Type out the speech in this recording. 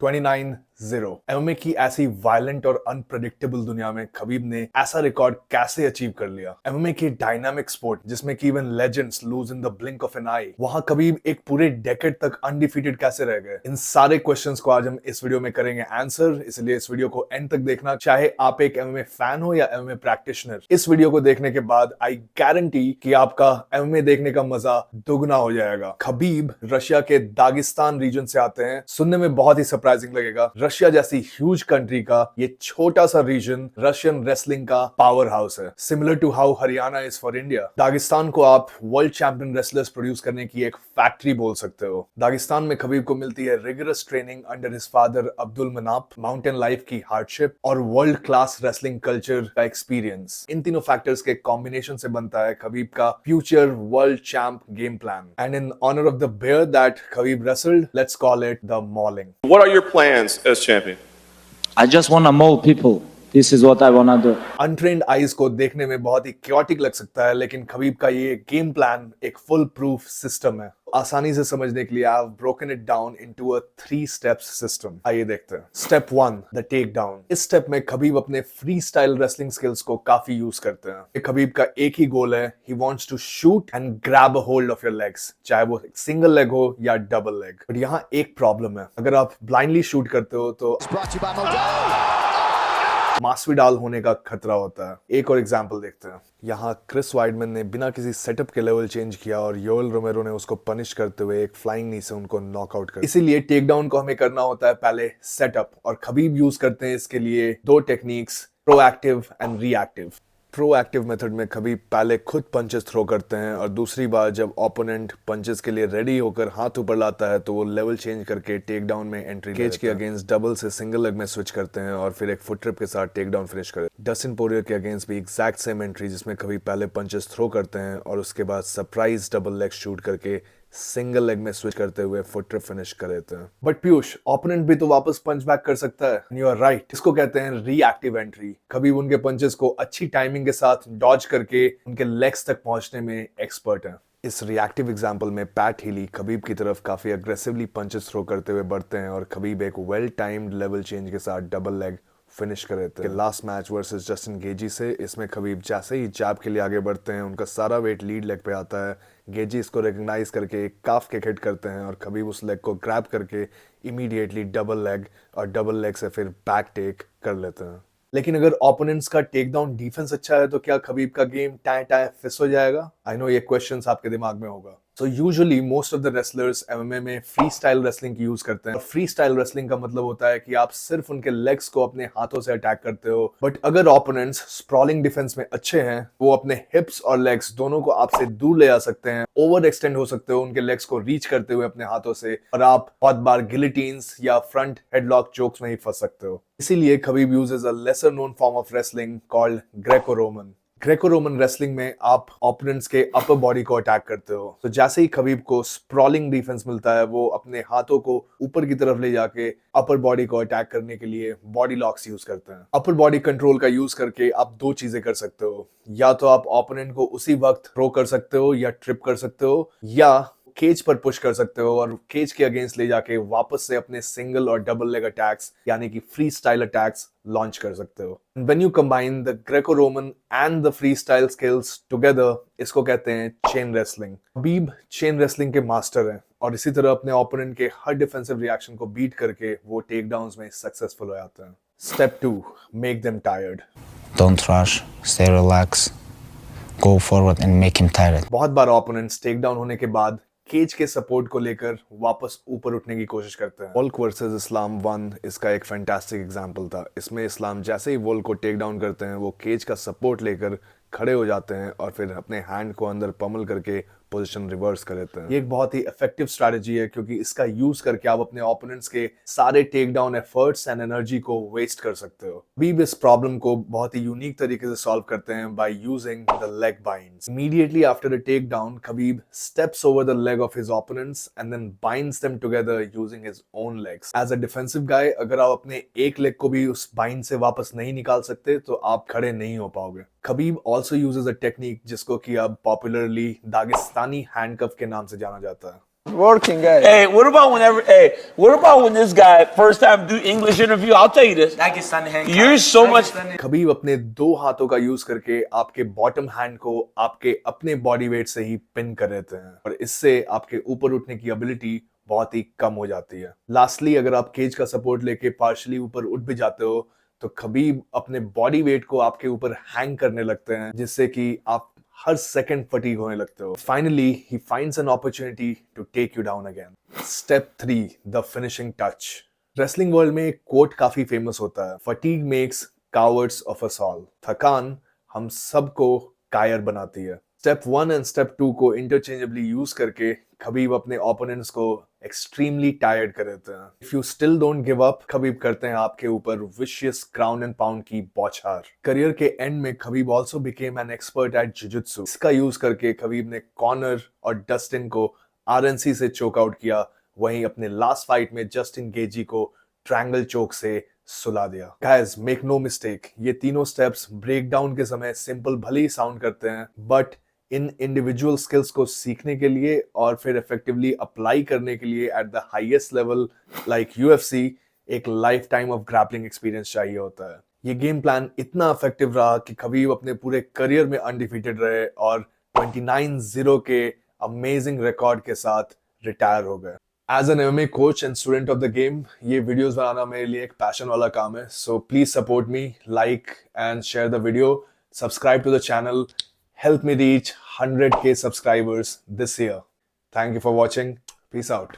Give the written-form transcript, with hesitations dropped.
29-0। MMA की ऐसी violent और अनप्रेडिक्टेबल दुनिया में खबीब ने ऐसा रिकॉर्ड कैसे अचीव कर लिया? एमएमए की डायनामिक स्पोर्ट जिसमें कि even legends lose in the blink of an eye, वहां खबीब एक पूरे डेकेड तक अनडिफीटेड कैसे रह गए? इन सारे क्वेश्चंस को आज हम इस वीडियो में करेंगे आंसर, इसलिए इस वीडियो को एंड तक देखना, चाहे आप एक एमएमए फैन हो या एमएमए प्रैक्टिशनर। इस वीडियो को देखने के बाद आई गारंटी कि आपका एमएमए देखने का मजा दुगना हो जाएगा। खबीब रशिया के दागिस्तान रीजन से आते हैं। सुनने में बहुत ही सरप्राइजिंग लगेगा, रशिया जैसी ह्यूज कंट्री का ये छोटा सा रीजन रशियन रेसलिंग का पावर हाउस है। Similar to how Haryana is for India, Dagestan को आप वर्ल्ड चैंपियन रेसलर्स प्रोड्यूस करने की एक फैक्ट्री बोल सकते हो। दागिस्तान में खबीब को मिलती है rigorous training under his father Abdul Manaf, mountain life की हार्डशिप और वर्ल्ड क्लास रेसलिंग कल्चर का एक्सपीरियंस। इन तीनों फैक्टर्स के कॉम्बिनेशन से बनता है खबीब का future world champ game plan. And in honour of the bear that Khabib wrestled, let's call it the mauling. What are your plans as champion? I just want to maul people. This is what I want to do. Untrained eyes को देखने में बहुत ही chaotic लग सकता है, लेकिन Khabib का ये गेम प्लान एक फुल प्रूफ सिस्टम है। आसानी से समझने के लिए I have broken it down into a 3 steps system. आइए देखते हैं। Step 1, the take down. इस स्टेप में खबीब अपने फ्री स्टाइल रेसलिंग स्किल्स को काफी यूज करते हैं। खबीब का एक ही गोल है, he wants to shoot and grab a hold of your legs, चाहे वो सिंगल लेग हो या डबल लेग। बट यहाँ एक प्रॉब्लम है, अगर आप ब्लाइंडली शूट करते हो तो मास्विडाल होने का खतरा होता है। एक और एग्जांपल देखते हैं। यहाँ क्रिस वाइडमैन ने बिना किसी सेटअप के लेवल चेंज किया और योएल रोमेरो ने उसको पनिश करते हुए एक फ्लाइंग नी से उनको नॉकआउट कर। इसीलिए टेक डाउन को हमें करना होता है पहले सेटअप, और खबीब यूज करते हैं इसके लिए 2 techniques, proactive and reactive. Proactive method में खबीब पहले खुद पंचेस थ्रो करते हैं और दूसरी बार जब ओपोनेंट पंचेस के लिए रेडी होकर हाथ ऊपर लाता है तो वो लेवल चेंज करके टेक डाउन में एंट्री केज के अगेंस्ट डबल से सिंगल लेग में स्विच करते हैं और फिर एक फुट ट्रिप के साथ टेक डाउन फिनिश करते हैं। डस्टिन पोरियर के अगेंस्ट भी एग्जैक्ट सेम एंट्री, जिसमें खबीब पहले पंचेस थ्रो करते हैं और उसके बाद सरप्राइज डबल लेग शूट करके सिंगल लेग में स्विच करते हुए फुट ट्रिप फिनिश कर देते हैं। बट पीयूष, ओपोनेंट भी तो वापस पंच बैक कर सकता है। यू आर राइट, इसको कहते हैं रिएक्टिव एंट्री। खबीब उनके पंचेस को अच्छी टाइमिंग के साथ डॉज करके उनके लेग्स तक पहुंचने में एक्सपर्ट है। इस रिएक्टिव एग्जांपल में पैट हीली खबीब की तरफ काफी अग्रेसिवली पंचेस थ्रो करते हुए बढ़ते हैं और खबीब एक वेल टाइम्ड लेवल चेंज के साथ डबल लेग फिनिश कर देते हैं। Last match versus Justin Gaethje से, इसमें खबीब जैसे ही जैब के लिए आगे बढ़ते हैं उनका सारा वेट लीड लेग पे आता है। गेजी इसको रिकॉग्नाइज करके एक काफ किक हिट करते हैं और खबीब उस लेग को ग्रैब करके इमीडिएटली डबल लेग और डबल लेग से फिर बैक टेक कर लेते हैं। लेकिन अगर ओपोनेंट्स का टेक डाउन डिफेंस अच्छा है तो क्या खबीब का गेम टाए टाए फिस हो जाएगा? आई नो ये क्वेश्चंस आपके दिमाग में होगा। So usually most of the wrestlers MMA में फ्री स्टाइल रेसलिंग की यूज करते हैं। फ्री स्टाइल रेसलिंग का मतलब होता है कि आप सिर्फ उनके लेग्स को अपने हाथों से अटैक करते हो, बट अगर ओपोनेंट्स स्प्रॉलिंग डिफेंस में अच्छे हैं, वो अपने हिप्स और लेग्स दोनों को आपसे दूर ले जा सकते हैं, ओवर एक्सटेंड हो सकते हो उनके लेग्स को रीच करते हुए अपने हाथों से, और आप बहुत बार गिलिटीन्स या फ्रंट हेडलॉक चोक्स में ही फंस सकते हो। इसीलिए Khabib uses a lesser known form of wrestling called Greco Roman. Greco Roman wrestling में आप ओपोनेंट्स के अपर बॉडी को अटैक करते हो, तो जैसे ही खबीब को स्प्रॉलिंग डिफेंस मिलता है, वो अपने हाथों को ऊपर की तरफ ले जाके अपर बॉडी को अटैक करने के लिए बॉडी लॉक्स यूज करते हैं। अपर बॉडी कंट्रोल का यूज करके आप 2 चीजें कर सकते हो, या तो आप ओपोनेंट को उसी वक्त थ्रो कर सकते हो या ट्रिप कर सकते हो, या केज पर पुश कर सकते हो और केज के अगेंस्ट ले जाके वापस से अपने सिंगल और डबल लेग अटैक्स यानी कि फ्री स्टाइल अटैक्स लॉन्च कर सकते हो। When you combine the Greco-Roman and the freestyle skills together, इसको कहते हैं chain wrestling. Khabib chain wrestling के मास्टर हैं और इसी तरह अपने ओपोनेंट के हर डिफेंसिव रिएक्शन को बीट करके वो टेक डाउन्स में सक्सेसफुल हो जाते हैं। Step 2, make them tired. Don't rush, stay relaxed, go forward and make him tired. बहुत बार ओपोनेंट्स टेक डाउन होने के बाद केज के सपोर्ट को लेकर वापस ऊपर उठने की कोशिश करते हैं। वोल्क वर्सेस इस्लाम 1 इसका एक फैंटास्टिक एग्जांपल था। इसमें इस्लाम जैसे ही वोल्क को टेक डाउन करते हैं, वो केज का सपोर्ट लेकर खड़े हो जाते हैं और फिर अपने हैंड को अंदर पमल करके पोजीशन रिवर्स कर देते हैं। ये एक बहुत ही इफेक्टिव स्ट्रैटेजी है क्योंकि इसका यूज करके आप अपने ओपोनेंट्स के सारे take down efforts and energy को वेस्ट कर सकते हो। खबीब इस प्रॉब्लम को बहुत ही यूनिक तरीके से सॉल्व करते हैं by using the leg binds. Immediately after the take down, Khabib steps over the leg of his opponents and then binds them together using his own legs. As a defensive guy, अगर आप अपने एक leg को भी उस bind से वापस नहीं निकाल सकते तो आप खड़े नहीं हो पाओगे। Khabib also uses a technique जिसको कि अब पॉपुलरली दागिस्तानी हैंडकफ के नाम से जाना जाता है। Working guy. Hey, what about when this guy first time do English interview? I'll tell you this. You're so much. Khabib अपने 2 हाथों का यूज करके आपके बॉटम हैंड को आपके अपने बॉडी वेट से ही पिन कर देते हैं और इससे आपके ऊपर उठने की एबिलिटी बहुत ही कम हो जाती है। लास्टली, अगर आप केज का सपोर्ट लेके पार्शली ऊपर उठ भी जाते हो तो खबीब अपने बॉडी वेट को आपके ऊपर हैंग करने लगते हैं, जिससे कि आप हर सेकंड फटीग होने लगते हो। Finally he finds an opportunity to take you down again. Step 3, the finishing touch. Wrestling world में एक कोट काफी फेमस होता है, fatigue makes cowards of us all. थकान हम सबको कायर बनाती है। स्टेप 1 एंड स्टेप 2 को इंटरचेंजेबली यूज करके खबीब अपने ओपोनेंट्स को एक्सट्रीमली टायर्ड कर देते हैं। If you still don't give up, Khabib करते हैं आपके ऊपर विशियस ग्राउंड एंड पाउंड की बौछार। करियर के एंड में Khabib also became an expert at jiu-jitsu. इसका यूज करके खबीब ने कॉनर और डस्टिन को आरएनसी से चोक आउट किया, वहीं अपने लास्ट फाइट में जस्टिन गेजी को ट्रायंगल चोक से सुला दिया। गाइस, मेक नो मिस्टेक, ये तीनों स्टेप्स ब्रेक डाउन के समय सिंपल भले ही साउंड करते हैं, बट इन इंडिविजुअल स्किल्स को सीखने के लिए और फिर इफेक्टिवली अप्लाई करने के लिए at the highest level like UFC एक lifetime of grappling experience चाहिए होता है। ये गेम प्लान इतना इफेक्टिव रहा कि खबीब अपने पूरे करियर में अनडिफीटेड रहे और 29-0 के अमेजिंग रिकॉर्ड के साथ रिटायर हो गए। As an MMA coach and student of the game, ये वीडियोस बनाना मेरे लिए एक पैशन वाला काम है, so please support me, like and share the video, subscribe to the channel, help me reach 100K subscribers this year. Thank you for watching. Peace out.